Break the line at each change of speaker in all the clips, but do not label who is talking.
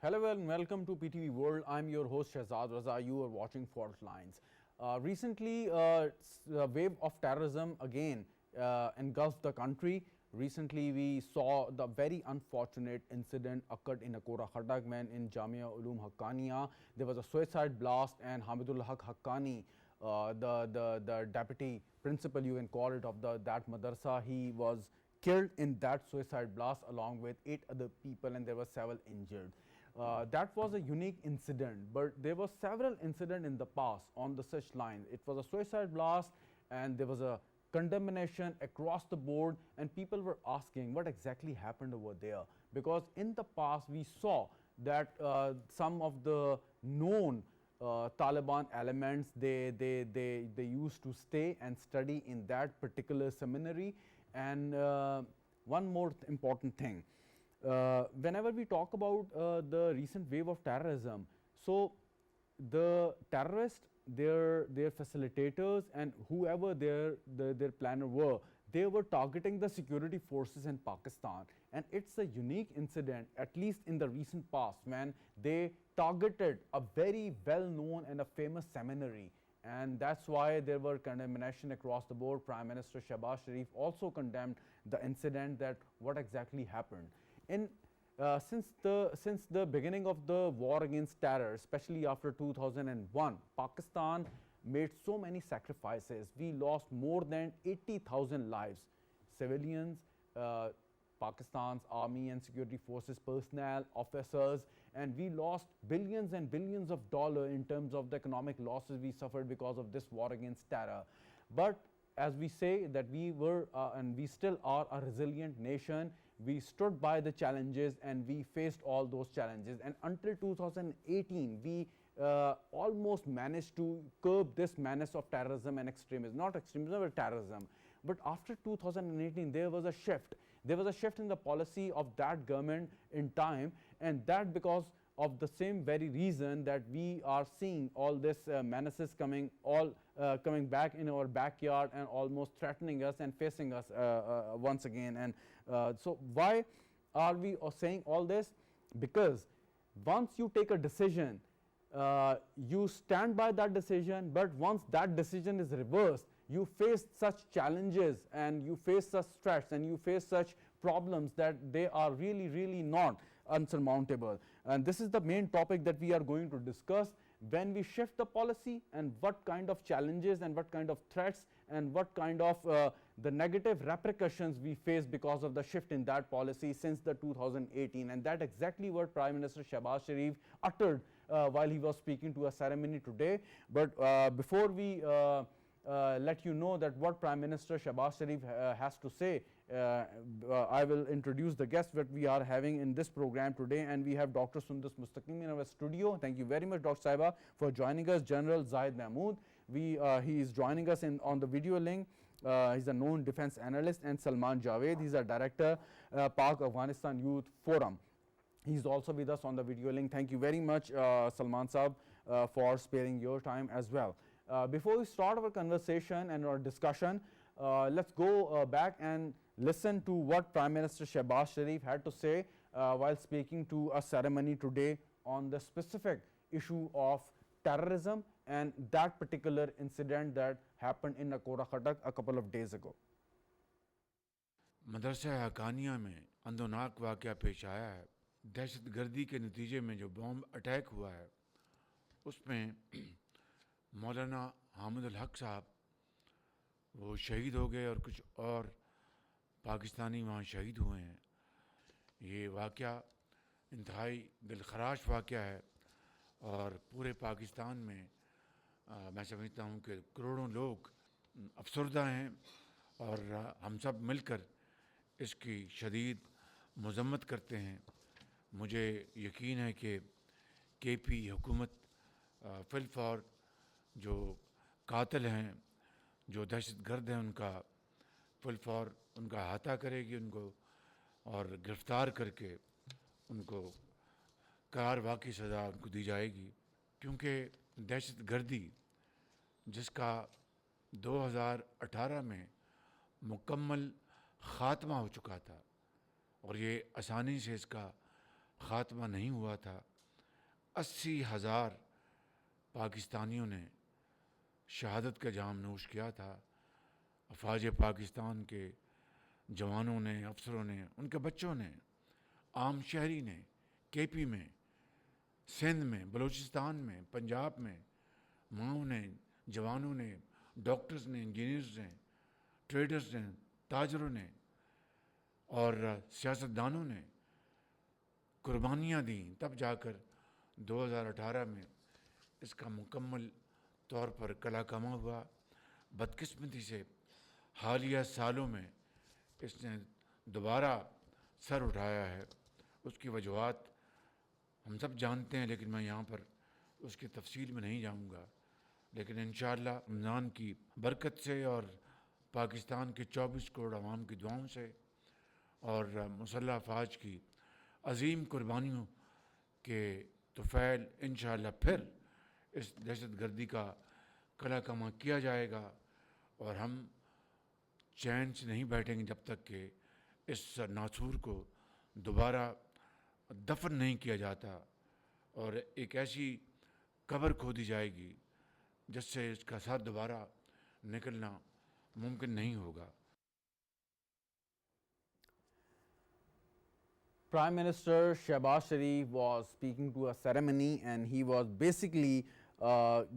Hello and welcome to PTV World. I'm your host Shahzad Raza. You are watching Faultlines. Recently, a wave of terrorism again engulfed the country. Recently, we saw the very unfortunate incident occurred in Akora Khaddagman in Jamia Ulum Haqqaniya. There was a suicide blast, and Hamidul Haq Haqqani, the deputy principal, you can call it, of that madrasa, he was killed in that suicide blast along with 8 other people, and there were several injured. That was a unique incident, but there were several incidents in the past on the such line. It was a suicide blast and there was a condemnation across the board, and people were asking what exactly happened over there, because in the past we saw that some of the known Taliban elements, they used to stay and study in that particular seminary. And one more important thing, whenever we talk about the recent wave of terrorism, so the terrorists, their facilitators and whoever their planner were, they were targeting the security forces in Pakistan. And it's a unique incident, at least in the recent past, when they targeted a very well known and a famous seminary. And that's why there were condemnation across the board. Prime Minister Shehbaz Sharif also condemned the incident, that what exactly happened. Since the beginning of the war against terror, especially after 2001, Pakistan made so many sacrifices. We lost more than 80,000 lives, civilians, Pakistan's army and security forces personnel, officers, and we lost billions and billions of dollars in terms of the economic losses we suffered because of this war against terror. But as we say that we were and we still are a resilient nation, we stood by the challenges and we faced all those challenges, and until 2018 we almost managed to curb this menace of terrorism and extremism, not extremism but terrorism. But after 2018 there was a shift. There was a shift in the policy of that government in time, and that because of the same very reason that we are seeing all this menaces coming back in our backyard and almost threatening us and facing us once again. And so why are we saying all this? Because once you take a decision, you stand by that decision, but once that decision is reversed, you face such challenges and you face such threats and you face such problems that they are really not unsurmountable. And this is the main topic that we are going to discuss: when we shift the policy and what kind of challenges and what kind of threats and what kind of the negative repercussions we face because of the shift in that policy since the 2018. And that exactly what Prime Minister Shehbaz Sharif uttered while he was speaking to a ceremony today. But before we let you know that what Prime Minister Shehbaz Sharif has to say, I will introduce the guests that we are having in this program today. And we have Dr. Sundus Mustaqim in our studio. Thank you very much, Dr. Saiba, for joining us. General Zahid Mahmood, he is joining us on the video link. He's a known defense analyst. And Salman Javed, he's a director, Pak Afghanistan Youth Forum. He's also with us on the video link. Thank you very much, Salman Saab, for sparing your time as well. Before we start our conversation and our discussion, let's go back and listen to what Prime Minister Shehbaz Sharif had to say while speaking to a ceremony today on the specific issue of terrorism and that particular incident that happened in Akora Khadak a couple of days ago.
मदरसा हक्कानिया में अंदोनाक वाक़या पेश आया है। दहशतगर्दी के नतीजे में जो बॉम्ब अटैक हुआ है उसमें मौलाना हामिदुल हक साहब वो शहीद हो गए और कुछ और पाकिस्तानी वहाँ शहीद हुए हैं। ये वाक़या इंतहाई दिलखराश वाक़या है और पूरे पाकिस्तान में मैं समझता हूँ कि करोड़ों लोग अफसरदा हैं और हम सब मिलकर इसकी शदीद मज़म्मत करते हैं। मुझे यकीन है कि केपी हुकूमत फिलफौर जो कातिल हैं, जो दहशतगर्द हैं, उनका फिलफौर उनका अहाता करेगी उनको और गिरफ़्तार करके उनको कारवा की सज़ा उनको दी जाएगी। क्योंकि दहशतगर्दी जिसका 2018 में मुकम्मल ख़ात्मा हो चुका था और ये आसानी से इसका ख़ात्मा नहीं हुआ था, 80,000 पाकिस्तानियों ने शहादत का जाम नोश किया था। अफवाज पाकिस्तान के जवानों ने, अफसरों ने, उनके बच्चों ने, आम शहरी ने, केपी में, सिंध में, बलूचिस्तान में, पंजाब में, माओ ने, जवानों ने, डॉक्टर्स ने, इंजीनियर्स ने, ट्रेडर्स ने, ताजरों ने और सियासतदानों ने कुर्बानियाँ दी। तब जाकर 2018 में इसका मुकम्मल तौर पर कलाकमा हुआ। बदकिस्मती से हालिया सालों में इसने दोबारा सर उठाया है। उसकी वजूहात हम सब जानते हैं, लेकिन मैं यहाँ पर उसकी तफसील में नहीं जाऊँगा। लेकिन इंशाअल्लाह रमज़ान की बरकत से और पाकिस्तान के 24 करोड़ आवाम की दुआओं से और मुसल्लह अफवाज की अजीम कुर्बानियों के तुफ़ैल इंशाअल्लाह फिर इस दहशतगर्दी का कला कमा किया जाएगा और हम चैन से नहीं बैठेंगे जब तक कि इस नासूर को दोबारा दफन नहीं किया जाता और एक ऐसी कब्र खोदी जाएगी जिससे इसका साथ दोबारा निकलना मुमकिन नहीं होगा।
Prime Minister Shehbaz Sharif was speaking to a ceremony, and he was basically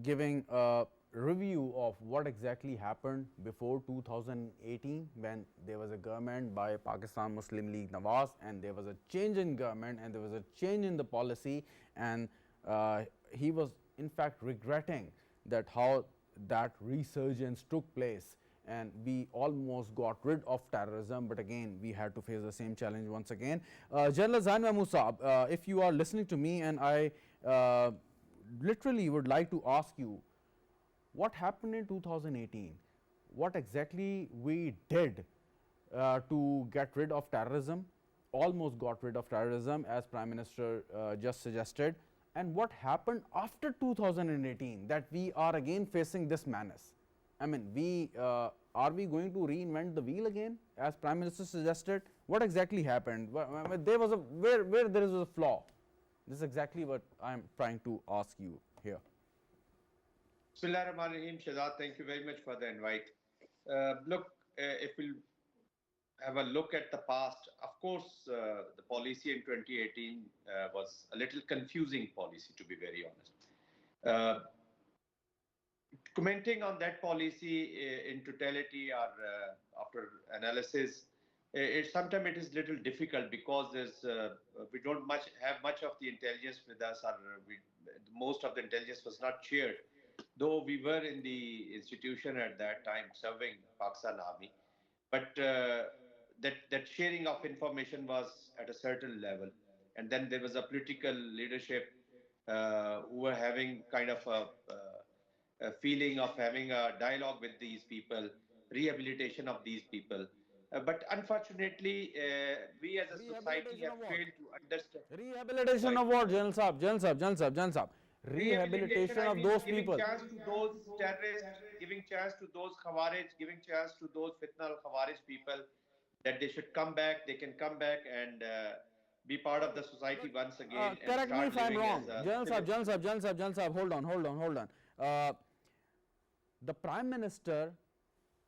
giving a review of what exactly happened before 2018 when there was a government by Pakistan Muslim League Nawaz, and there was a change in government and there was a change in the policy, and he was in fact regretting that how that resurgence took place, and we almost got rid of terrorism, but again we had to face the same challenge once again. General Zain Mahmood Saab, if you are listening to me, and I literally would like to ask you, what happened in 2018? What exactly we did to get rid of terrorism? Almost got rid of terrorism, as Prime Minister just suggested. And what happened after 2018 that we are again facing this menace? I mean, are we going to reinvent the wheel again, as Prime Minister suggested? What exactly happened? There was where there is a flaw. This is exactly what I am trying to ask you here.
Bismillahirrahmanirrahim. Shehzad, thank you very much for the invite. Look, if we'll have a look at the past, of course, the policy in 2018 was a little confusing policy, to be very honest. Commenting on that policy in totality or after analysis, sometimes it is little difficult because we don't have much of the intelligence with us, or most of the intelligence was not shared. Though we were in the institution at that time serving Pakistan Army, but that sharing of information was at a certain level, and then there was a political leadership who were having kind of a feeling of having a dialogue with these people, rehabilitation of these people. But unfortunately, we as a society have failed to understand.
Rehabilitation of what, General Saab? General Saab. Rehabilitation
I
of
mean,
those
giving
people.
chance to those terrorists, giving chance to those Khawarij, giving chance to those fitna Khawarij people that they should come back, they can come back and be part of the society once again and
Correct me
start
if I am
living
wrong.
as a
General Saab, hold on. The Prime Minister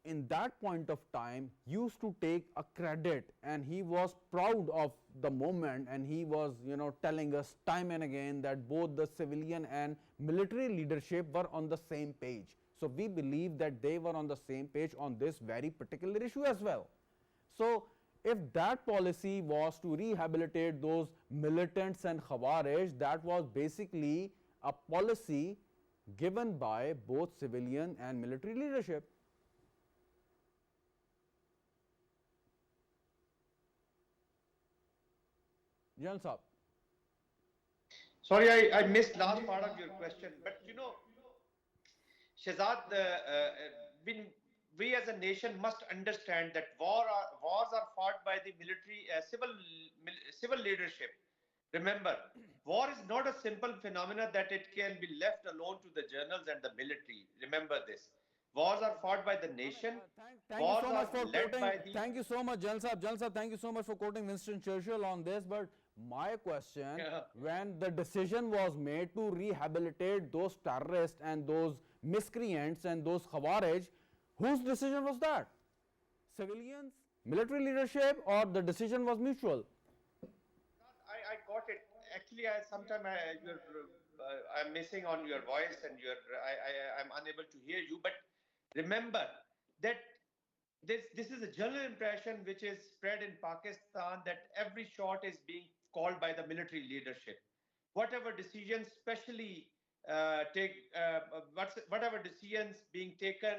in that point of time used to take a credit, and he was proud of the moment, and he was telling us time and again that both the civilian and military leadership were on the same page. So we believe that they were on the same page on this very particular issue as well. So if that policy was to rehabilitate those militants and Khawarij, that was basically a policy given by both civilian and military leadership. General Saab.
Sorry, I missed last part of your question, but Shehzad, we as a nation must understand that wars are fought by the military, civil leadership. Remember, war is not a simple phenomenon that it can be left alone to the generals and the military. Remember this. Wars are fought by the nation.
Thank you so much for
led
quoting.
by the.
Thank you so much, General Saab. Thank you so much for quoting Winston Churchill on this. But My question,
Yeah.
when the decision was made to rehabilitate those terrorists and those miscreants and those Khawarij, whose decision was that? Civilians, military leadership, or the decision was mutual?
I got it. Actually, I'm missing on your voice and I'm unable to hear you. But remember that this is a general impression which is spread in Pakistan that every shot is being called by the military leadership. Whatever decisions, especially whatever decisions being taken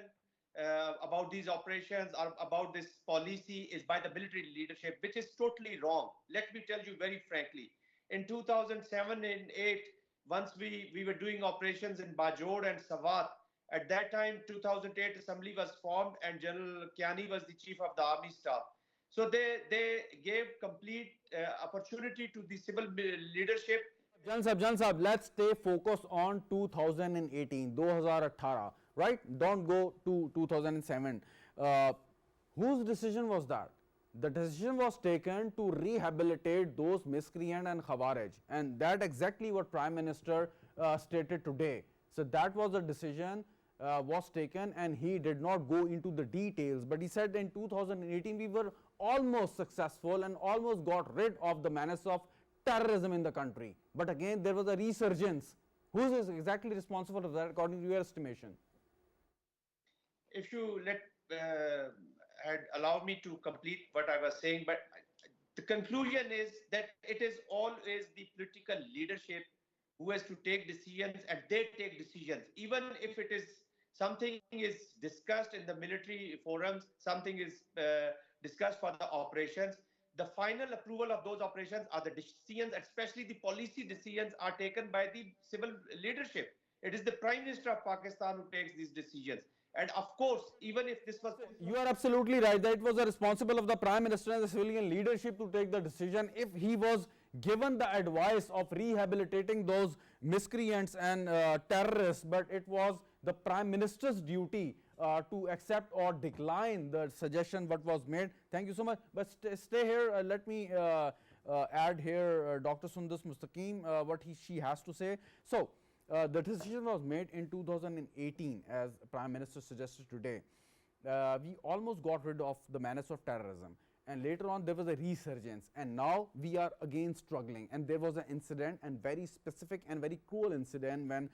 about these operations or about this policy is by the military leadership, which is totally wrong. Let me tell you very frankly. In 2007 and 8, once we were doing operations in Bajor and Sawat, at that time, 2008 Assembly was formed and General Kiani was the chief of the army staff. So they gave complete opportunity to the civil leadership.
Jan Sahab, let's stay focused on 2018, 2018, right? Don't go to 2007. Whose decision was that? The decision was taken to rehabilitate those miscreant and Khawarij, and that exactly what Prime Minister stated today. So that was the decision was taken, and he did not go into the details, but he said in 2018 we were almost successful and almost got rid of the menace of terrorism in the country. But again, there was a resurgence. Who is exactly responsible for that according to your estimation?
If you had allowed me to complete what I was saying, but the conclusion is that it is always the political leadership who has to take decisions, and they take decisions. Even if it is something is discussed in the military forums, something is discussed for the operations, the final approval of those operations are the decisions, especially the policy decisions, are taken by the civil leadership. It is the Prime Minister of Pakistan who takes these decisions. And of course, even if this was...
You are absolutely right that it was the responsible of the Prime Minister and the civilian leadership to take the decision. If he was given the advice of rehabilitating those miscreants and terrorists, but it was the Prime Minister's duty to accept or decline the suggestion what was made. Thank you so much. But stay here. Let me add here Dr. Sundus Mustaqim, what she has to say. So, the decision was made in 2018, as Prime Minister suggested today. We almost got rid of the menace of terrorism, and later on there was a resurgence, and now we are again struggling. And there was an incident, and very specific and very cruel incident, when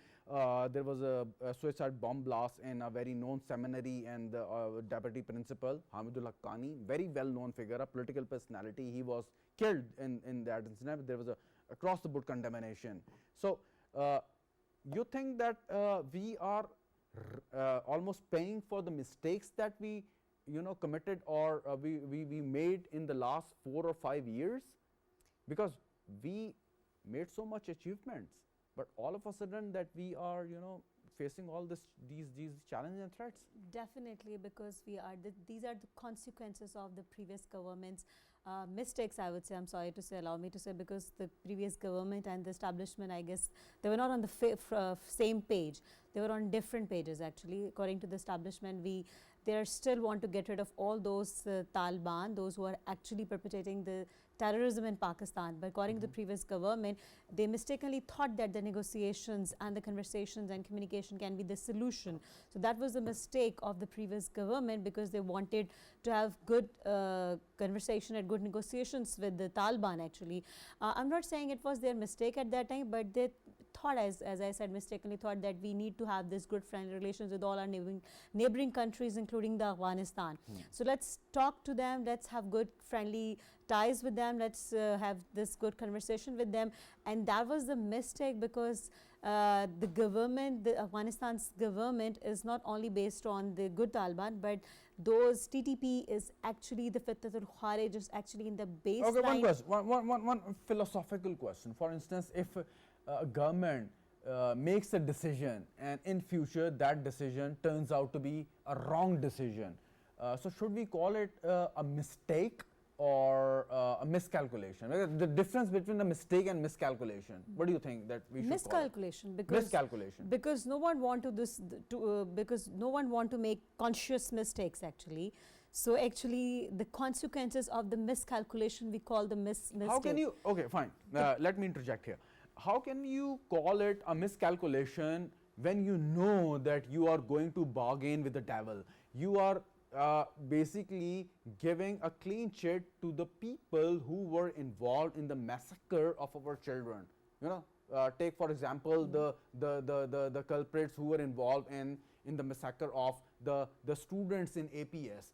there was a suicide bomb blast in a very known seminary, and the deputy principal Hamidul Haqqani, very well known figure, a political personality, he was killed in that incident. There was a across the board condemnation. So you think that we are almost paying for the mistakes that we committed, or we made in the last 4 or 5 years? Because we made so much achievements, but all of a sudden that we are facing all these challenges and threats.
Definitely, because these are the consequences of the previous government's mistakes, I would say. I'm sorry to say, allow me to say, because the previous government and the establishment, I guess, they were not on the same page. They were on different pages, actually. According to the establishment, they still want to get rid of all those Taliban, those who are actually perpetrating the terrorism in Pakistan. But according to the previous government, they mistakenly thought that the negotiations and the conversations and communication can be the solution. So that was a mistake of the previous government, because they wanted to have good conversation and good negotiations with the Taliban, actually. I'm not saying it was their mistake at that time, but they thought, as I said, mistakenly thought that we need to have this good friendly relations with all our neighboring countries, including the Afghanistan. So let's talk to them, let's have good friendly ties with them, let's have this good conversation with them. And that was the mistake, because the government, the Afghanistan's government, is not only based on the good Taliban, but those TTP is actually the Fitnatul Kharij, is actually in the baseline.
Okay, one question, one philosophical question. For instance, if a government makes a decision and in future that decision turns out to be a wrong decision, so should we call it a mistake or a miscalculation? The difference between a mistake and miscalculation, what do you think that we should
miscalculation?
Call it? Miscalculation.
Because no one want to make conscious mistakes, actually. So actually, the consequences of the miscalculation, we call the mistake.
How can you, okay, fine, let me interject here. How can you call it a miscalculation when you know that you are going to bargain with the devil? You are basically giving a clean sheet to the people who were involved in the massacre of our children. You know, take for example the culprits who were involved in the massacre of the students in APS.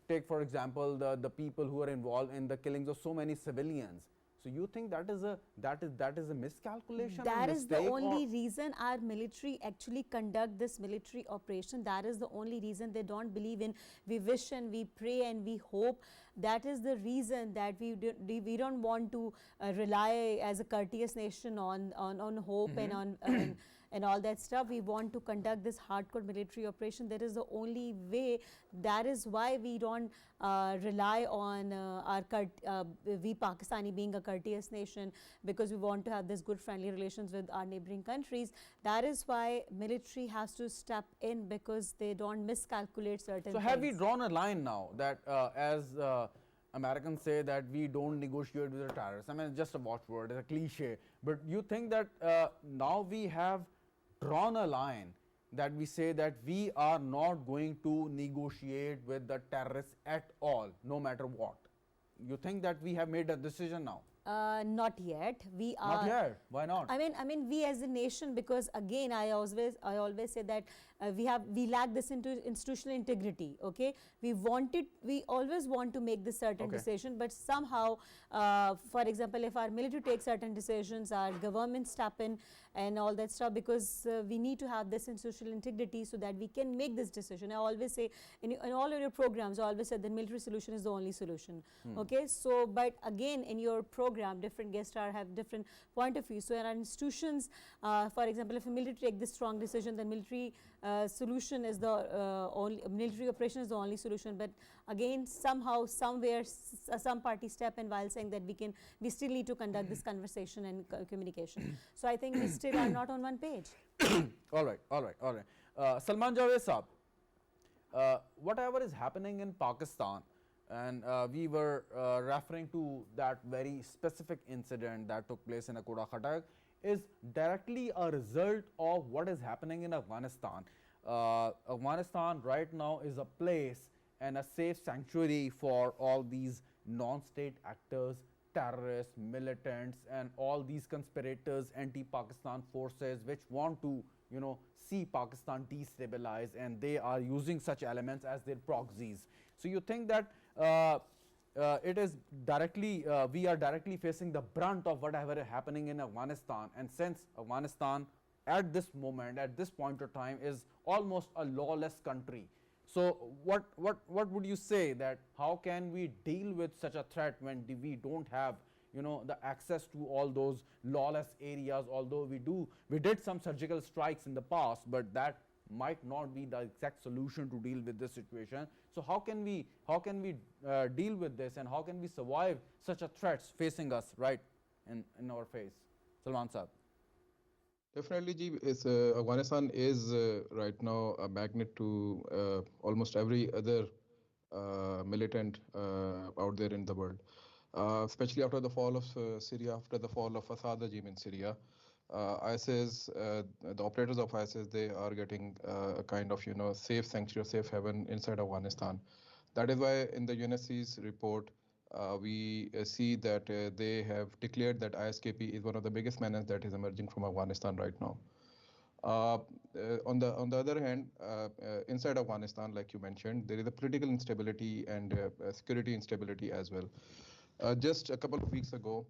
Take for example the people who are involved in the killings of so many civilians. So you think that is a miscalculation?
That
a
is the
mistake,
only
or
reason our military actually conduct this military operation. That is the only reason. They don't believe in we wish and we pray and we hope. That is the reason that we don't want to rely as a courteous nation on hope and on and all that stuff. We want to conduct this hardcore military operation. That is the only way. That is why we don't rely on we Pakistani being a courteous nation, because we want to have this good friendly relations with our neighboring countries. That is why military has to step in, because they don't miscalculate certain
so
things.
have we drawn a line now that as Americans say that we don't negotiate with the terrorists? I mean, it's just a watchword, it's a cliche. But you think that now we have drawn a line that we say that we are not going to negotiate with the terrorists at all, no matter what? You think that we have made a decision now?
Not yet. We are.
Not yet. Why not?
I mean, we as a nation, because again, I always say that we lack this into institutional integrity. Okay, we always want to make this certain decision, but somehow, for example, if our military takes certain decisions, our government step in and all that stuff, because we need to have this institutional integrity so that we can make this decision. I always say in all of your programs, I always say the military solution is the only solution. Okay, so but again, in your program, different guest stars have different point of view. So in our institutions, for example, if a military take this strong decision, then military solution is the only military operation is the only solution. But again, somehow, somewhere, some party step in while saying that we still need to conduct this conversation and communication. So I think we still are not on one page.
all right. Salman Javed Saab, whatever is happening in Pakistan, and we were referring to that very specific incident that took place in Akuda Khatak, is directly a result of what is happening in Afghanistan. Afghanistan right now is a place and a safe sanctuary for all these non-state actors, terrorists, militants, and all these conspirators, anti-Pakistan forces which want to, see Pakistan destabilize, and they are using such elements as their proxies. So you think that it is directly, we are directly facing the brunt of whatever is happening in Afghanistan, and since Afghanistan at this moment, at this point of time, is almost a lawless country. So what would you say that how can we deal with such a threat when we don't have the access to all those lawless areas? Although we did some surgical strikes in the past, but that might not be the exact solution to deal with this situation. So how can we deal with this, and how can we survive such a threats facing us right in our face? Salman Saab.
Definitely, Ji, Afghanistan is right now a magnet to almost every other militant out there in the world, especially after the fall of Syria, after the fall of Assad regime in Syria. ISIS, the operators of ISIS, they are getting a kind of safe sanctuary, safe haven inside Afghanistan. That is why in the UNSC's report, we see that they have declared that ISKP is one of the biggest menace that is emerging from Afghanistan right now. On the other hand, inside Afghanistan, like you mentioned, there is a political instability and security instability as well. Just a couple of weeks ago,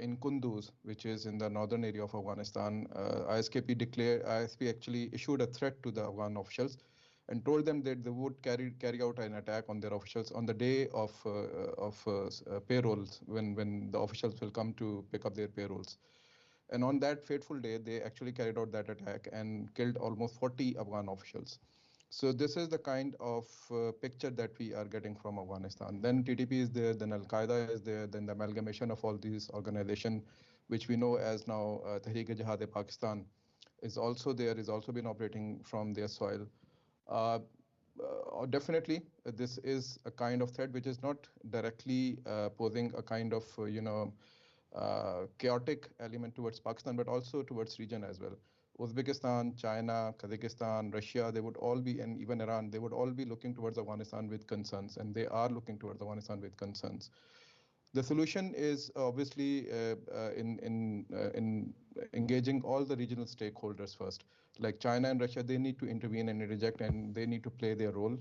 in Kunduz, which is in the northern area of Afghanistan, ISP actually issued a threat to the Afghan officials and told them that they would carry out an attack on their officials on the day of payrolls, when the officials will come to pick up their payrolls. And on that fateful day, they actually carried out that attack and killed almost 40 Afghan officials. So this is the kind of picture that we are getting from Afghanistan. Then TTP is there, then Al-Qaeda is there, then the amalgamation of all these organizations, which we know as now Tehreek-e-Jihad-e-Pakistan, is also there, is also been operating from their soil. Definitely, this is a kind of threat which is not directly posing a kind of, chaotic element towards Pakistan, but also towards region as well. Uzbekistan, China, Kazakhstan, Russia, they would all be, and even Iran, they would all be looking towards Afghanistan with concerns, and they are looking towards Afghanistan with concerns. The solution is obviously in engaging all the regional stakeholders first. Like China and Russia, they need to intervene and interject, and they need to play their role.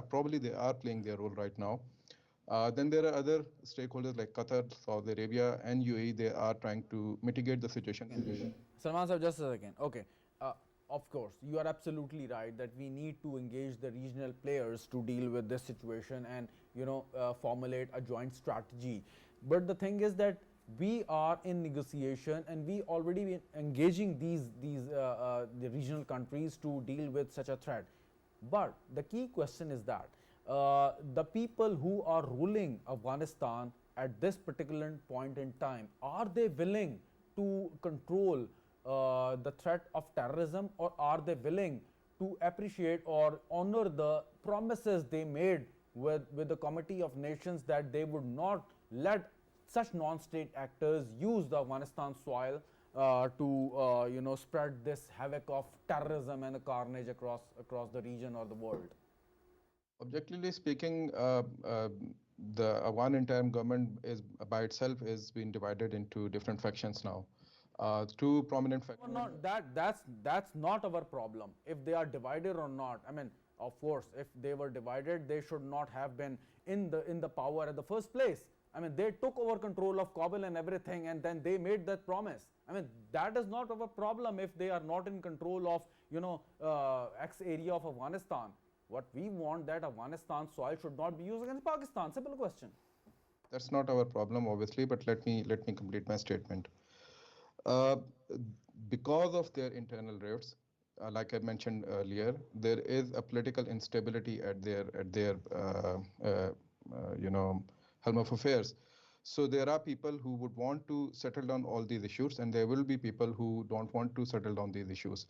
Probably they are playing their role right now. Then there are other stakeholders like Qatar, Saudi Arabia, and UAE. They are trying to mitigate the situation.
Salman sir, just a second. Okay. Of course, you are absolutely right that we need to engage the regional players to deal with this situation and formulate a joint strategy. But the thing is that we are in negotiation and we already been engaging the regional countries to deal with such a threat. But the key question is that the people who are ruling Afghanistan at this particular point in time, are they willing to control the threat of terrorism, or are they willing to appreciate or honor the promises they made with the Committee of Nations that they would not let such non-state actors use the Afghanistan soil to spread this havoc of terrorism and the carnage across the region or the world?
Objectively speaking, the Afghan interim government is by itself is being divided into different factions now. Two prominent factions.
That's not our problem. If they are divided or not, I mean, of course, if they were divided, they should not have been in the power at the first place. I mean, they took over control of Kabul and everything, and then they made that promise. I mean, that is not our problem if they are not in control of X area of Afghanistan. What we want, that Afghanistan soil should not be used against Pakistan. Simple question.
That's not our problem, obviously, but let me complete my statement. Uh, because of their internal rifts, like I mentioned earlier, there is a political instability at their helm of affairs. So there are people who would want to settle down all these issues, and there will be people who don't want to settle down these issues.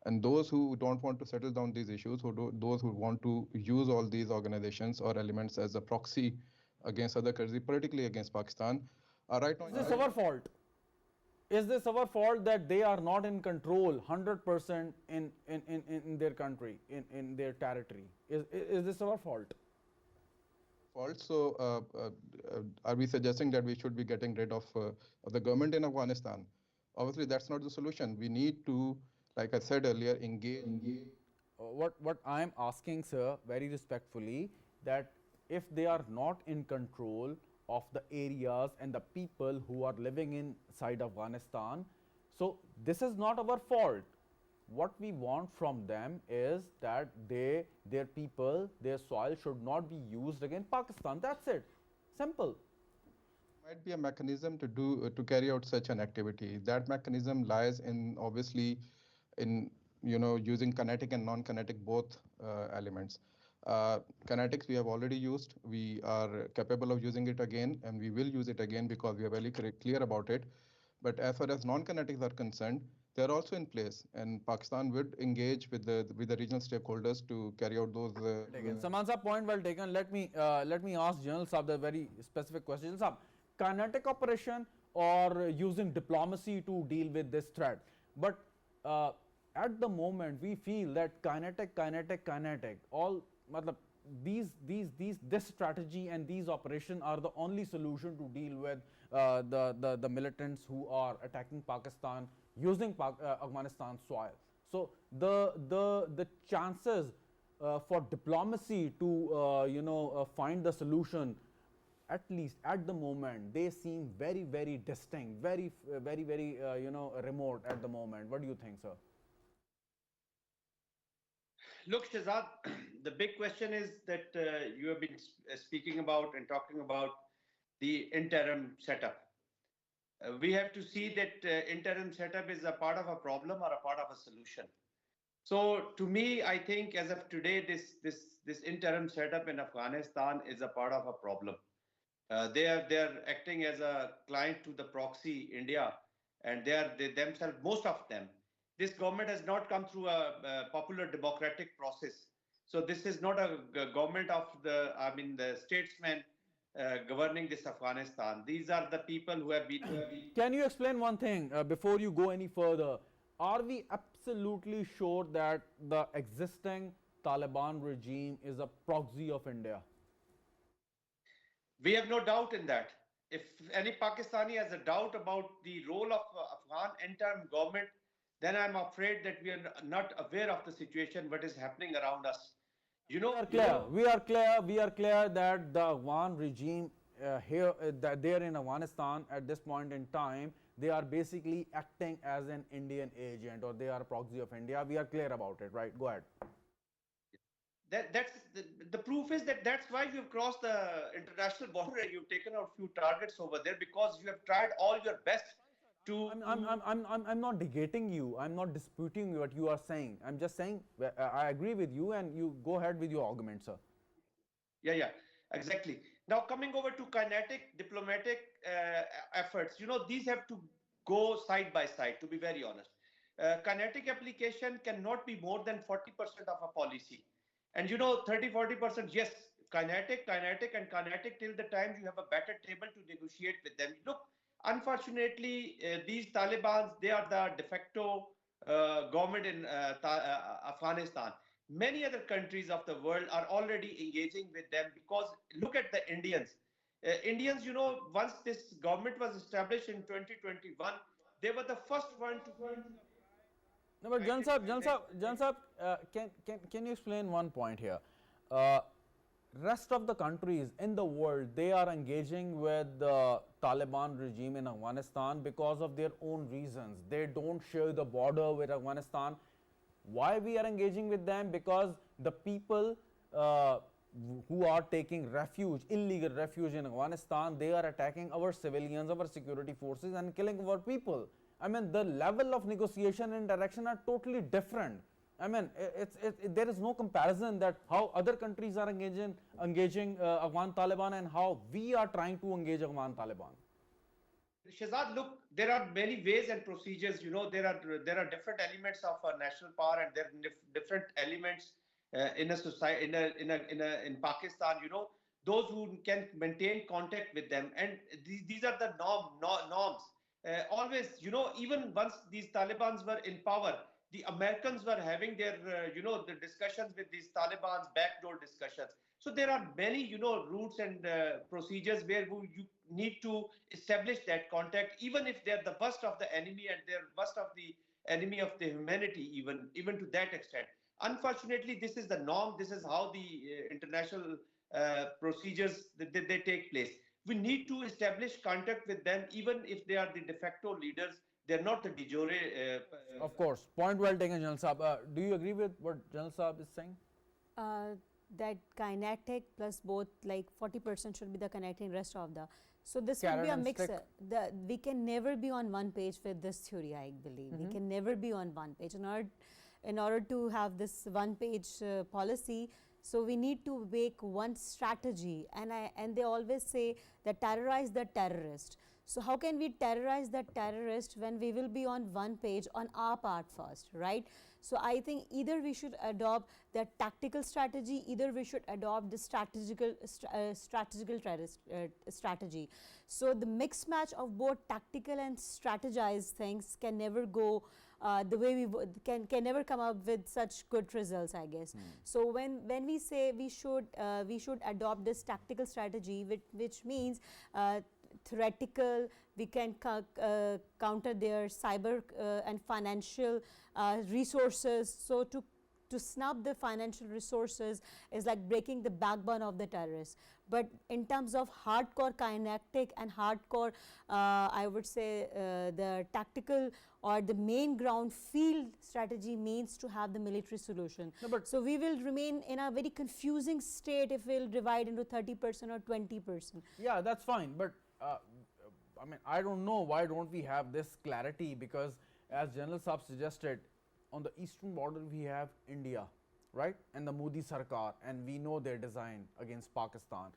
And those who don't want to settle down these issues, those who want to use all these organizations or elements as a proxy against other countries, politically against Pakistan, are right now.
Is this our fault? Is this our fault that they are not in control 100% in their country, in their territory? Is this our fault?
Also, are we suggesting that we should be getting rid of the government in Afghanistan? Obviously, that's not the solution. We need to, like I said earlier, engage.
What I am asking, sir, very respectfully, that if they are not in control of the areas and the people who are living inside Afghanistan, so this is not our fault. What we want from them is that their people, their soil should not be used against Pakistan. That's it. Simple.
Might be a mechanism to carry out such an activity. That mechanism lies in obviously in using kinetic and non-kinetic both elements. Kinetics we have already used. We are capable of using it again, and we will use it again because we are very clear about it. But as far as non-kinetics are concerned, they are also in place, and Pakistan would engage with the regional stakeholders to carry out those.
Saman sir, point well taken. Let me ask General Saab the very specific question. Saab, kinetic operation or using diplomacy to deal with this threat? But at the moment, we feel that kinetic, all this strategy and these operations are the only solution to deal with the militants who are attacking Pakistan using Afghanistan soil. So the chances for diplomacy to find the solution, at least at the moment, they seem very, very distinct, very remote at the moment. What do you think, sir?
Look, Shahzad, the big question is that you have been speaking about and talking about the interim setup. We have to see that interim setup is a part of a problem or a part of a solution. So to me, I think as of today, this interim setup in Afghanistan is a part of a problem. They are acting as a client to the proxy India, and they themselves, most of them. This government has not come through a popular democratic process. So this is not a government of the, I mean, the statesmen governing this Afghanistan. These are the people who have been.
Can you explain one thing before you go any further? Are we absolutely sure that the existing Taliban regime is a proxy of India?
We have no doubt in that. If any Pakistani has a doubt about the role of Afghan interim government, then I'm afraid that we are not aware of the situation, what is happening around us.
We are clear that the Afghan regime that there in Afghanistan at this point in time, they are basically acting as an Indian agent, or they are a proxy of India. We are clear about it, right? Go ahead.
That's the proof is that that's why you've crossed the international border and you've taken out few targets over there, because you have tried all your best to.
I'm not negating you. I'm not disputing what you are saying. I'm just saying I agree with you, and you go ahead with your argument, sir.
Yeah, exactly. Now coming over to kinetic diplomatic efforts, these have to go side by side, to be very honest. Kinetic application cannot be more than 40% of a policy. And 30-40%, yes, kinetic till the time you have a better table to negotiate with them. Look, unfortunately, these Taliban, they are the de facto government in Afghanistan. Many other countries of the world are already engaging with them, because look at the Indians. Indians, once this government was established in 2021, they were the first one to.
No, but Jan Sahab, can you explain one point here? Rest of the countries in the world, they are engaging with the Taliban regime in Afghanistan because of their own reasons. They don't share the border with Afghanistan. Why we are engaging with them? Because the people who are taking refuge, illegal refuge in Afghanistan, they are attacking our civilians, our security forces, and killing our people. I mean, the level of negotiation and direction are totally different. I mean, there is no comparison that how other countries are engaging Afghan Taliban and how we are trying to engage Afghan Taliban.
Shahzad, look, there are many ways and procedures. There are different elements of national power, and there are different elements in a society, in Pakistan. Those who can maintain contact with them, and these are the norms. Always, even once these Talibans were in power, the Americans were having their, the discussions with these Taliban's backdoor discussions. So there are many, routes and procedures where you need to establish that contact, even if they're the worst of the enemy and they're worst of the enemy of the humanity, even to that extent. Unfortunately, this is the norm. This is how the international procedures they take place. We need to establish contact with them, even if they are the de facto leaders. They're not the de jure.
Of course. Point well taken, General Saab. Do you agree with what General Saab is saying?
That kinetic plus both, like 40% should be the kinetic, rest of the. So this
Carrot
will be a
and
mix.
stick.
We can never be on one page with this theory, I believe. We can never be on one page. In order to have this one page policy, so we need to make one strategy, and they always say that terrorize the terrorist. So how can we terrorize the terrorist when we will be on one page on our part first, right? So I think either we should adopt the tactical strategy, either we should adopt the strategical strategy. So the mix match of both tactical and strategized things can never go the way we can never come up with such good results, I guess. So when we say we should adopt this tactical strategy, which means theoretical, we can counter their cyber and financial resources. So to snub the financial resources is like breaking the backbone of the terrorists. But in terms of hardcore kinetic and hardcore, I would say the tactical or the main ground field strategy means to have the military solution.
No, but
so we will remain in a very confusing state if we'll divide into 30% or 20%.
Yeah, that's fine. But I mean, I don't know why don't we have this clarity, because as General Saab suggested, on the eastern border we have India, right, and the Modi Sarkar, and we know their design against Pakistan.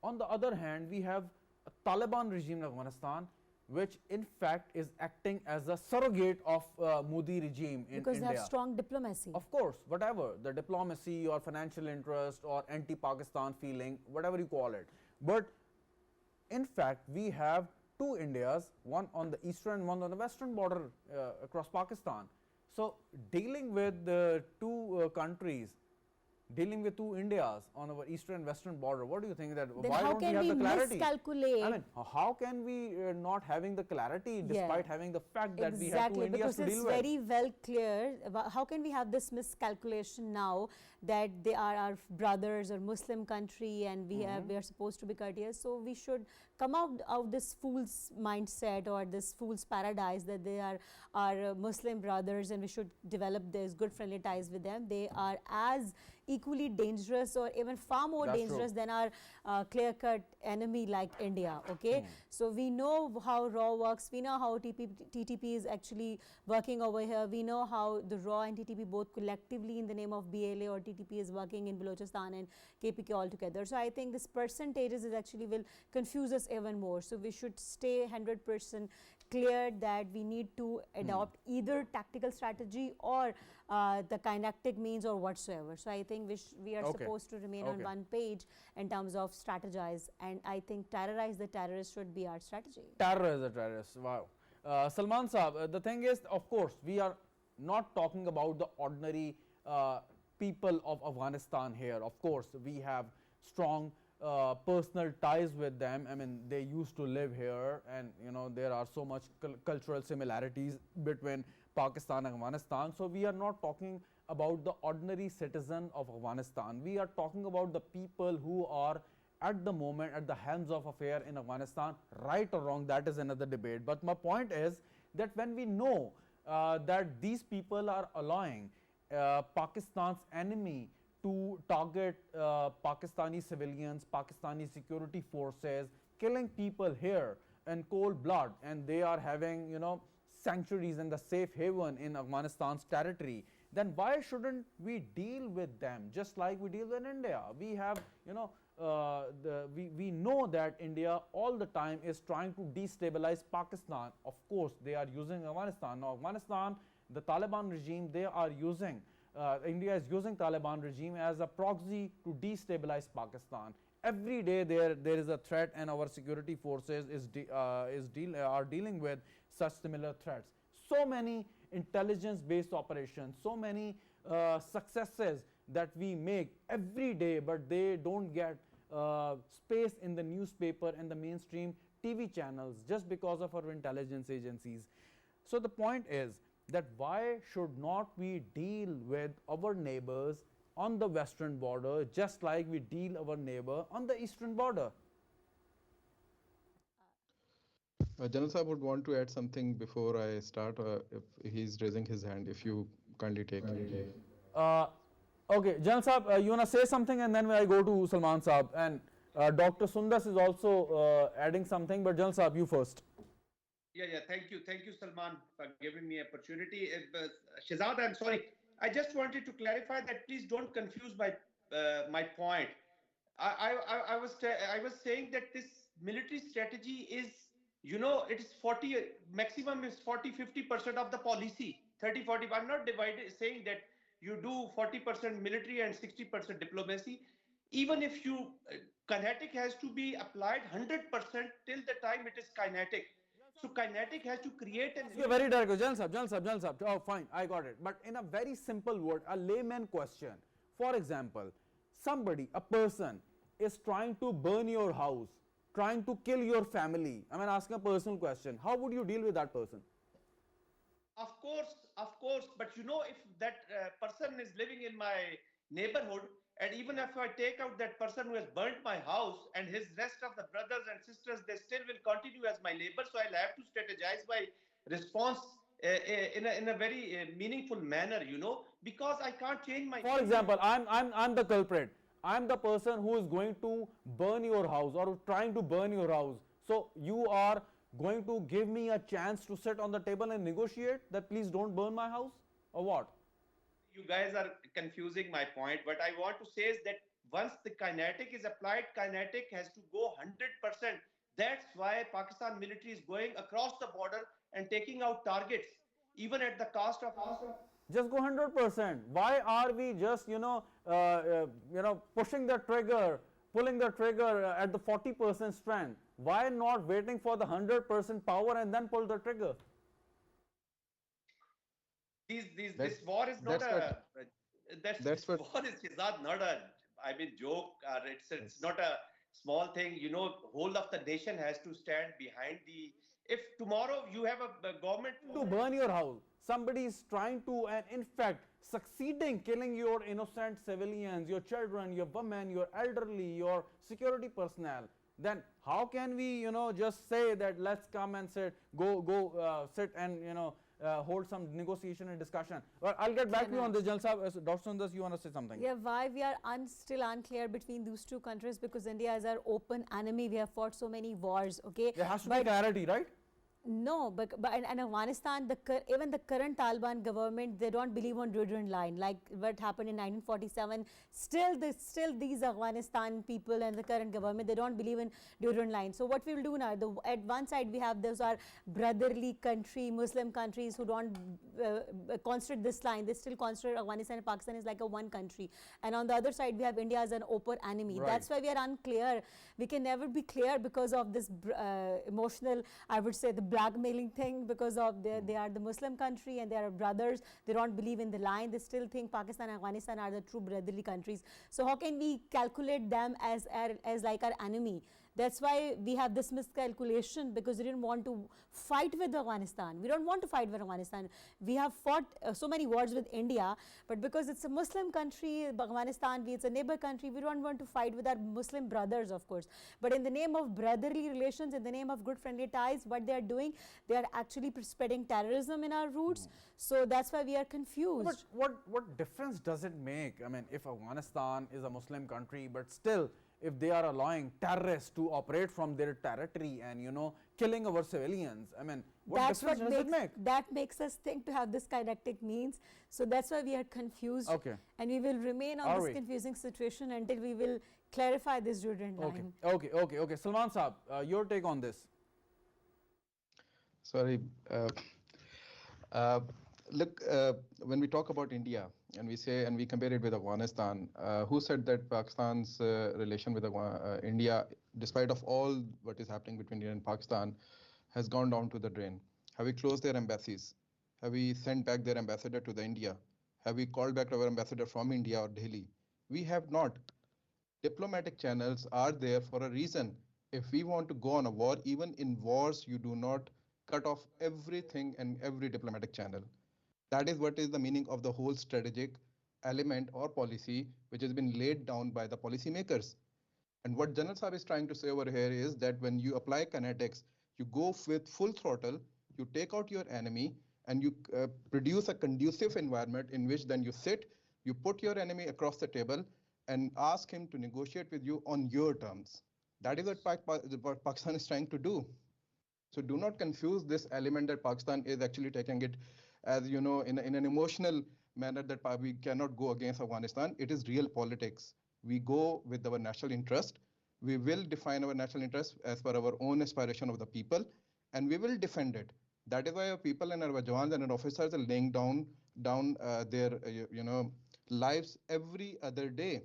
On the other hand, we have a Taliban regime in Afghanistan, which in fact is acting as a surrogate of Modi regime in
Because
India.
they have strong diplomacy.
Of course, whatever, the diplomacy or financial interest or anti-Pakistan feeling, whatever you call it. But in fact, we have two Indias, one on the eastern, one on the western border across Pakistan. So dealing with the two countries, dealing with two Indias on our eastern and western border, what do you think that
Then
why
how
don't we
can
have
we
the clarity?
miscalculate?
I mean, how can we not having the clarity despite having the fact that we have two
Exactly,
Indias
because
to
it's
deal with?
very well clear about how can we have this miscalculation now that they are our brothers or Muslim country and we are supposed to be courteous. So we should come out of this fool's mindset or this fool's paradise that they are our Muslim brothers and we should develop these good friendly ties with them. They are as equally dangerous or even far more
That's
dangerous
true.
than our clear-cut enemy like India. Okay, so we know how RAW works. We know how TTP is actually working over here. We know how the RAW and TTP both collectively in the name of BLA or TTP is working in Balochistan and KPK altogether. So I think this percentages is actually will confuse us even more. So we should stay 100% clear that we need to adopt either tactical strategy or the kinetic means or whatsoever. So I think we are supposed to remain on one page in terms of strategize, and I think terrorize the terrorists should be our strategy.
Terrorize the terrorists, wow. Salman Saab, the thing is, of course, we are not talking about the ordinary people of Afghanistan here. Of course, we have strong personal ties with them. I mean, they used to live here, and you know there are so much cultural similarities between Pakistan and Afghanistan. So we are not talking about the ordinary citizen of Afghanistan. We are talking about the people who are at the moment at the helms of affair in Afghanistan. Right or wrong, that is another debate. But my point is that when we know that these people are allowing Pakistan's enemy to target Pakistani civilians, Pakistani security forces, killing people here in cold blood, and they are having, you know, sanctuaries and the safe haven in Afghanistan's territory, then why shouldn't we deal with them just like we deal with India? We have, you know, we know that India all the time is trying to destabilize Pakistan. Of course, they are using Afghanistan. Now, Afghanistan, the Taliban regime, they are using, India is using Taliban regime as a proxy to destabilize Pakistan. Every day there is a threat, and our security forces are dealing with such similar threats. So many intelligence-based operations, so many successes that we make every day, but they don't get space in the newspaper and the mainstream TV channels just because of our intelligence agencies. So the point is that why should not we deal with our neighbors on the western border just like we deal our neighbor on the eastern border?
General Saab would want to add something before I start, if he's raising his hand, if you kindly take.
Okay, Jan Saab, you want to say something, and then I go to Salman Saab, and Dr. Sundas is also adding something, but Jan Saab, you first.
Yeah. Thank you, Salman, for giving me opportunity. Shahzad, I'm sorry. I just wanted to clarify that please don't confuse my point. I was saying that this military strategy is, you know, it is 40, maximum is 40-50% of the policy, 30-40. I'm not saying that you do 40% military and 60% diplomacy. Even if you kinetic has to be applied 100% till the time it is kinetic. So kinetic has to create an.
You're very direct. Jan Saab. Oh, fine, I got it. But in a very simple word, a layman question. For example, somebody, a person, is trying to burn your house, trying to kill your family. I mean, asking a personal question. How would you deal with that person?
Of course. But you know, if that person is living in my neighborhood, and even if I take out that person who has burnt my house and his rest of the brothers and sisters, they still will continue as my neighbor. So I'll have to strategize my response in a very meaningful manner, you know, because I can't change my.
For example, I'm the culprit. I'm the person who is going to burn your house or trying to burn your house. So you are going to give me a chance to sit on the table and negotiate that please don't burn my house, or what?
You guys are confusing my point. What I want to say is that once the kinetic is applied, kinetic has to go 100%. That's why Pakistan military is going across the border and taking out targets, even at the cost of.
Just go 100%. Why are we just pushing the trigger, pulling the trigger at the 40% strength? Why not waiting for the 100% power and then pull the trigger?
This war is not
that's what
this
that's what
war is Shehzad, not a, I mean, joke, or it's not a small thing. Whole of the nation has to stand behind the. If tomorrow you have a government
To burn your house, somebody is trying to, and in fact succeeding killing your innocent civilians, your children, your women, your elderly, your security personnel, then how can we just say that let's come and sit sit and hold some negotiation and discussion? Well, I'll get back to you on this. Jalsa, Dr. Sundas, you want to say something?
Yeah, why we are still unclear between those two countries, because India is our open enemy. We have fought so many wars, okay?
There has to be clarity, right?
No, but in Afghanistan, even the current Taliban government, they don't believe on Durand line, like what happened in 1947. Still these Afghanistan people and the current government, they don't believe in Durand line. So what we will do now? At one side we have those are brotherly country, Muslim countries who don't consider this line. They still consider Afghanistan and Pakistan is like a one country. And on the other side we have India as an open enemy.
Right.
That's why we are unclear. We can never be clear because of this emotional, I would say, the blackmailing thing, because of they are the Muslim country and they are brothers. They don't believe in the line. They still think Pakistan and Afghanistan are the true brotherly countries. So how can we calculate them as like our enemy? That's why we have this miscalculation, because we didn't want to fight with Afghanistan. We don't want to fight with Afghanistan. We have fought so many wars with India, but because it's a Muslim country, Afghanistan, it's a neighbor country, we don't want to fight with our Muslim brothers, of course. But in the name of brotherly relations, in the name of good friendly ties, what they are doing, they are actually spreading terrorism in our roots. So that's why we are confused.
But what difference does it make? I mean, if Afghanistan is a Muslim country, but still, if they are allowing terrorists to operate from their territory and killing our civilians, I mean, what difference does it make?
That makes us think to have this kinetic means. So that's why we are confused.
Okay.
And we will remain on this confusing situation until we will clarify this Durand line.
Okay. Salman Saab, your take on this?
Sorry. Look, when we talk about India and we compare it with Afghanistan, who said that Pakistan's relation with India, despite of all what is happening between India and Pakistan, has gone down to the drain? Have we closed their embassies? Have we sent back their ambassador to the India? Have we called back our ambassador from India or Delhi? We have not. Diplomatic channels are there for a reason. If we want to go on a war, even in wars, you do not cut off everything and every diplomatic channel. That is what is the meaning of the whole strategic element or policy which has been laid down by the policymakers. And what General Saab is trying to say over here is that when you apply kinetics, you go with full throttle, you take out your enemy, and you produce a conducive environment in which then you sit, you put your enemy across the table and ask him to negotiate with you on your terms. That is what Pakistan is trying to do. So do not confuse this element that Pakistan is actually taking it as, in an emotional manner that we cannot go against Afghanistan. It is real politics. We go with our national interest. We will define our national interest as per our own aspiration of the people, and we will defend it. That is why our people and our jawans and our officers are laying down their lives every other day.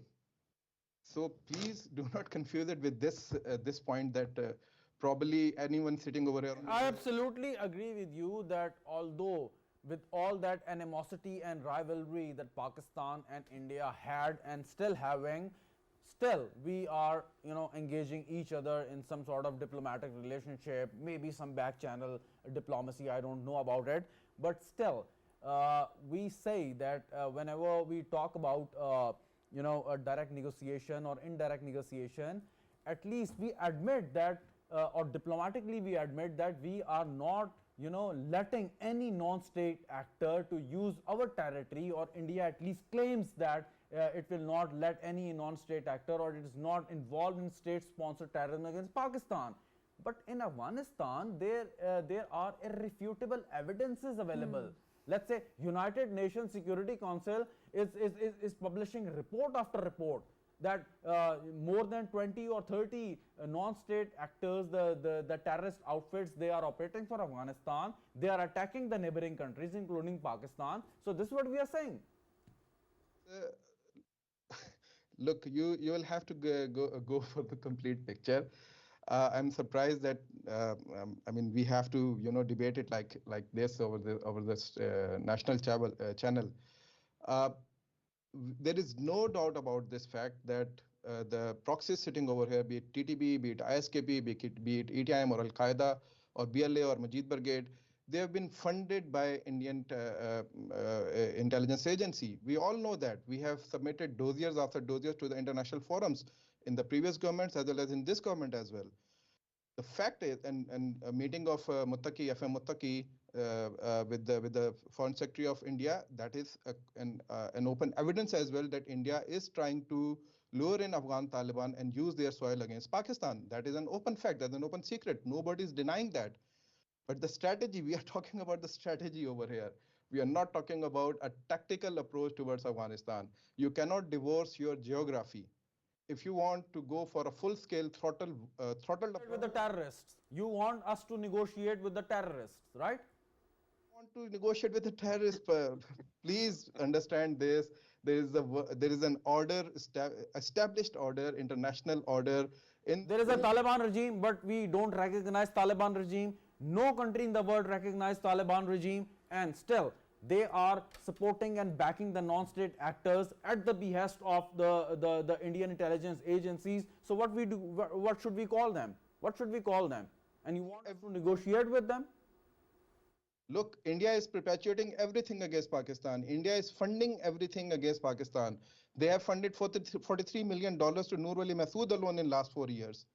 So please do not confuse it with this point that probably anyone sitting over here.
I absolutely agree with you that although with all that animosity and rivalry that Pakistan and India had and still having, still we are engaging each other in some sort of diplomatic relationship, maybe some back channel diplomacy, I don't know about it, but still we say that whenever we talk about a direct negotiation or indirect negotiation, at least we admit that or diplomatically we admit that we are not letting any non-state actor to use our territory, or India at least claims that it will not let any non-state actor, or it is not involved in state-sponsored terrorism against Pakistan. But in Afghanistan, there are irrefutable evidences available. Let's say United Nations Security Council is publishing report after report. that more than 20 or 30 non-state actors, the terrorist outfits, they are operating for Afghanistan. They are attacking the neighboring countries, including Pakistan. So this is what we are saying.
Look, you will have to go for the complete picture. I'm surprised that I mean we have to debate it like this over this national channel. Uh, there is no doubt about this fact that the proxies sitting over here, be it TTB, be it ISKP, be it ETIM or Al Qaeda or BLA or Majid Brigade, they have been funded by Indian intelligence agency. We all know that. We have submitted dossiers after dossiers to the international forums in the previous governments as well as in this government as well. The fact is, and a meeting of Muttaqi, FM Muttaqi, with the Foreign Secretary of India, that is an open evidence as well that India is trying to lure in Afghan Taliban and use their soil against Pakistan. That is an open fact, that's an open secret. Nobody is denying that. But the strategy, we are talking about the strategy over here. We are not talking about a tactical approach towards Afghanistan. You cannot divorce your geography. If you want to go for a full-scale throttled
With the terrorists, you want us to negotiate with the terrorists, right?
Want to negotiate with the terrorists, please understand this. There is an order, established order, international order.
There is a Taliban regime, but we don't recognize Taliban regime. No country in the world recognizes Taliban regime, and still they are supporting and backing the non-state actors at the behest of the Indian intelligence agencies. So what we do? What should we call them? What should we call them? And you want us to negotiate with them?
Look, India is perpetuating everything against Pakistan. India is funding everything against Pakistan. They have funded $43 million to Nur Ali Masood alone in last 4 years.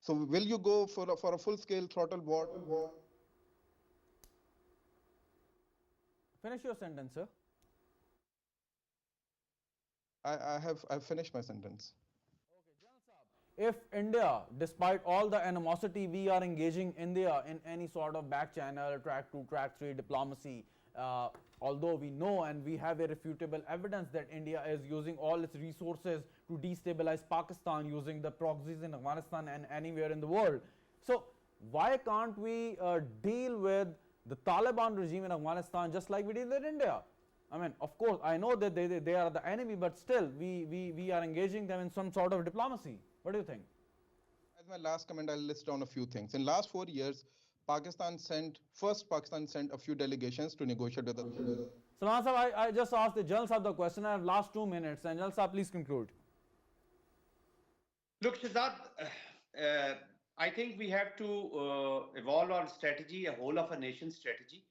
So will you go for a full-scale throttle war?
Finish your sentence, sir.
I've finished my sentence.
If India, despite all the animosity we are engaging India in any sort of back channel, track 2, track 3 diplomacy, although we know and we have irrefutable evidence that India is using all its resources to destabilize Pakistan using the proxies in Afghanistan and anywhere in the world. So why can't we deal with the Taliban regime in Afghanistan just like we did with India? I mean, of course, I know that they are the enemy, but still we are engaging them in some sort of diplomacy. What do you think?
As my last comment, I'll list down a few things. In last 4 years, Pakistan sent a few delegations to negotiate with the...
Salman Sahab, I just asked the General Sahab the question. I have last 2 minutes, and General Sahab, please conclude.
Look, Shahzad, I think we have to evolve our strategy, a whole of a nation strategy.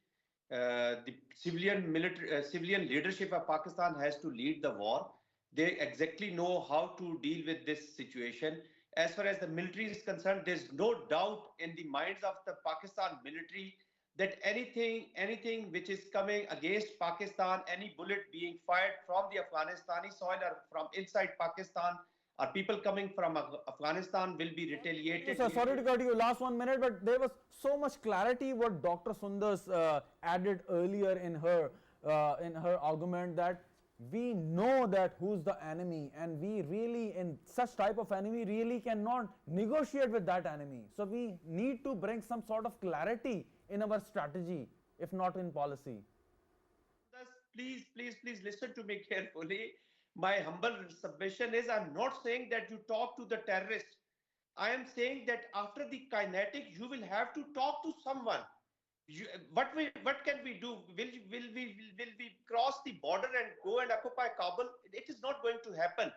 The civilian leadership of Pakistan has to lead the war. They exactly know how to deal with this situation. As far as the military is concerned, there's no doubt in the minds of the Pakistan military that anything which is coming against Pakistan, any bullet being fired from the Afghanistani soil or from inside Pakistan, or people coming from Afghanistan will be retaliated.
Sir, sorry to cut you, last 1 minute, but there was so much clarity what Dr. Sundars added earlier in her argument that we know that who's the enemy, and we really, in such type of enemy, really cannot negotiate with that enemy. So we need to bring some sort of clarity in our strategy, if not in policy.
Please listen to me carefully. My humble submission is, I'm not saying that you talk to the terrorist. I am saying that after the kinetic, you will have to talk to someone. What can we do? Will we cross the border and go and occupy Kabul? It is not going to happen.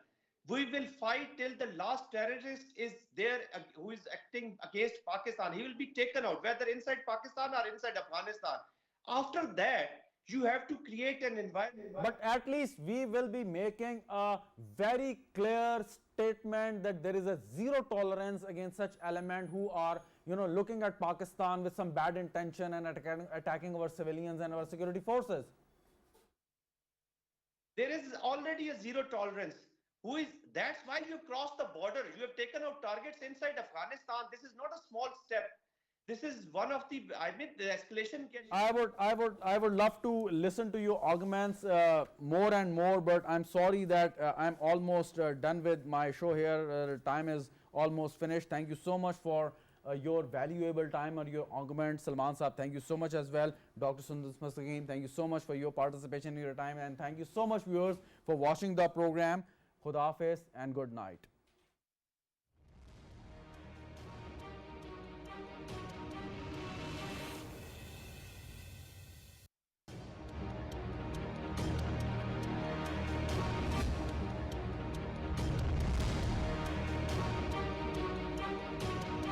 We will fight till the last terrorist is there who is acting against Pakistan. He will be taken out, whether inside Pakistan or inside Afghanistan. After that, you have to create an environment.
But at least we will be making a very clear statement that there is a zero tolerance against such element who are, looking at Pakistan with some bad intention and attacking our civilians and our security forces.
There is already a zero tolerance. That's why you crossed the border. You have taken out targets inside Afghanistan. This is not a small step. this is one of the, I mean, the escalation can.
I would love to listen to your arguments more and more, but I'm sorry that I'm almost done with my show here. Time is almost finished. Thank you so much for your valuable time and your arguments. Salman Saab, thank you so much as well. Dr. Sundar Mustaqim, thank you so much for your participation in your time, and thank you so much viewers for watching the program. Khuda Hafiz and good night.